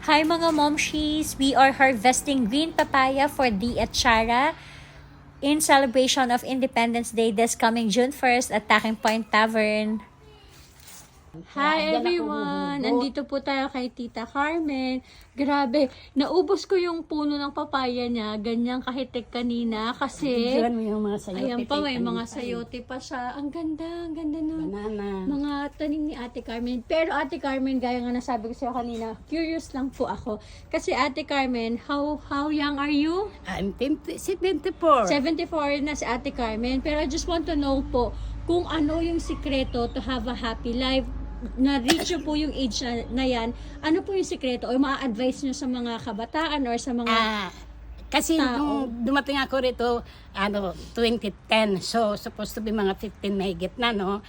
Hi mga momshies! We are harvesting green papaya for Dee at Shara in celebration of Independence Day this coming June 1st at Taking Point Tavern. Hi everyone! Andito po tayo kay Tita Carmen. Grabe, naubos ko yung puno ng papaya niya. Ganyang kahitik kanina kasi... Diyan mo yung mga sayote. Ayan pa, may mga sayote pa siya. Ang ganda nun. Banana. Mga tanim ni Ate Carmen. Pero Ate Carmen, gaya nga nasabi ko sa'yo kanina, curious lang po ako. Kasi Ate Carmen, how young are you? I'm 74. 74 na si Ate Carmen. Pero I just want to know po, kung ano yung sikreto to have a happy life. Na-reach nyo po yung age na yan, ano po yung sikreto? O ma-advise nyo sa mga kabataan or sa mga... Kasi tao. nung dumating ako rito, 2010. So, supposed to be mga 15 mahigit na, no?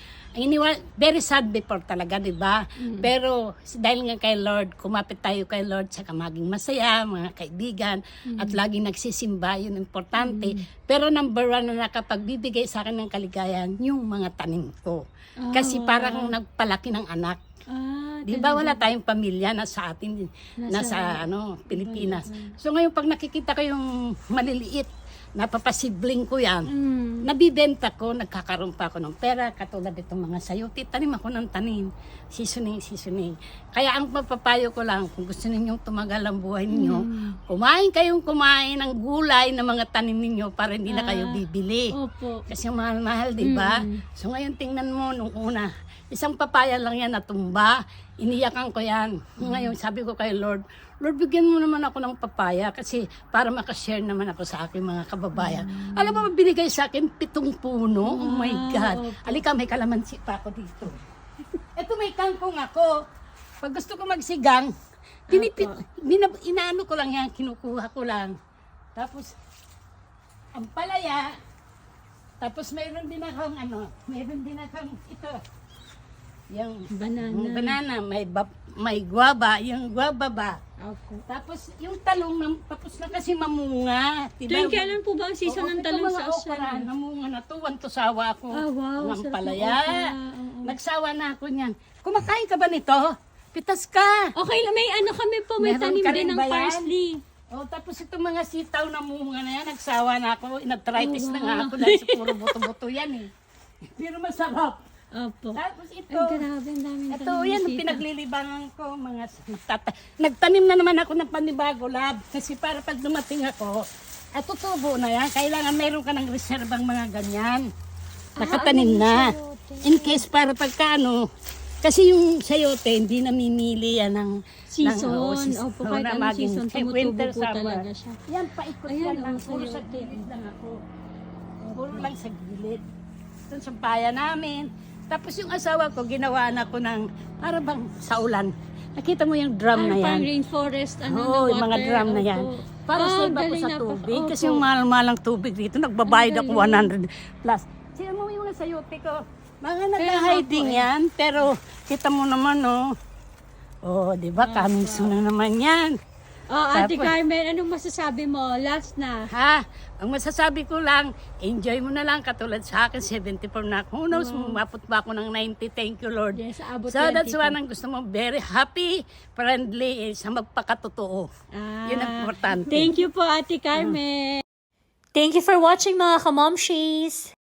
Very sad before talaga, di ba? Pero dahil nga kay Lord, kumapit tayo kay Lord, saka maging masaya, mga kaibigan, at laging nagsisimba, yun importante. Pero number one na nakapagbibigay sa akin ng kaligayahan, yung mga tanim ko. Kasi parang nagpalaki ng anak. Di ba wala tayong pamilya na sa atin, nasa Pilipinas. So ngayon pag nakikita ko yung maliliit, napapasidling ko yan, nabibenta ko, nagkakaroon pa ako ng pera, katulad itong mga sayote, tanim ako ng tanim, seasoning. Kaya ang papapayo ko lang, kung gusto ninyong tumagal ang buhay ninyo, kumain ng gulay na mga tanim ninyo para hindi na kayo bibili. Opo. Kasi mahal-mahal, di ba? So ngayon tingnan mo, nung una, isang papaya lang yan natumba, iniyakan ko yan. Ngayon sabi ko kay Lord, bigyan mo naman ako ng papaya kasi para makashare naman ako sa aking mga kababayan. Alam mo, binigay sa akin 7 puno. Oh my God. Alika, may kalamansi pa ako dito. Ito may kangkong ako. Pag gusto ko magsigang, inaano ko lang yan, kinukuha ko lang. Tapos, ang palaya, tapos mayroon din akong ito. Yung banana, may guava, yung guava ba? Okay. Tapos yung talong, tapos na kasi mamunga. Tuwing kailan po ba ang season ng talong sa Australia? Namunga na to, wantosawa ako. Wow, Ang sarap palaya. ng okra. Nagsawa na ako niyan. Kumakain ka ba nito? Pitas ka. Okay, may kami po, may Meron tanim ka din rin ng ba yan? parsley. Tapos itong mga sitaw na munga na yan, nagsawa na ako. Inarthritis na nga ako dahil sa puro buto-buto yan eh. Pero masarap. Opo. Tapos ito, Ang grabe, ang daming ito tanim yan, ni Tita. pinaglilibangan ko. Nagtanim na naman ako ng panibago lab. Kasi para pag dumating ako, tutubo na yan. Kailangan meron ka ng reserbang mga ganyan. Nakatanim na. In case para pagka kasi yung sayote, hindi namimili yan ng Season. Opo, kahit anong season, tumutubo po talaga siya. Yan, paikot Ayan, yan lang. oh, Puro sa sayote. gilid lang ako. Puro lang sa gilid. Ito sa paya namin. Tapos yung asawa ko, ginawa na ko ng, para bang sa ulan. Nakita mo yung drum na Parang yan? rainforest, na Oo, water. yung mga drum na yan. Opo. Para save ako galing sa na tubig. opo. Kasi yung mahal-mahalang tubig dito, nagbabayad ako 100 plus. Sino mo yung mga sayote ko? Mga nag-hiding yan. Pero kita mo naman, di ba? Coming soon na naman yan. Ate Tapos- Carmen, anong masasabi mo? Last na. Ang masasabi ko lang, enjoy mo na lang katulad sa akin, 74 na ako. Who knows, maput ba ako ng 90? Thank you, Lord. Yes, abot So yan, that's Tita. one ang gusto mo, very happy, friendly, sa magpakatotoo. Yun ang importante. Thank you po, Ate Carmen. Thank you for watching mga kamomshies!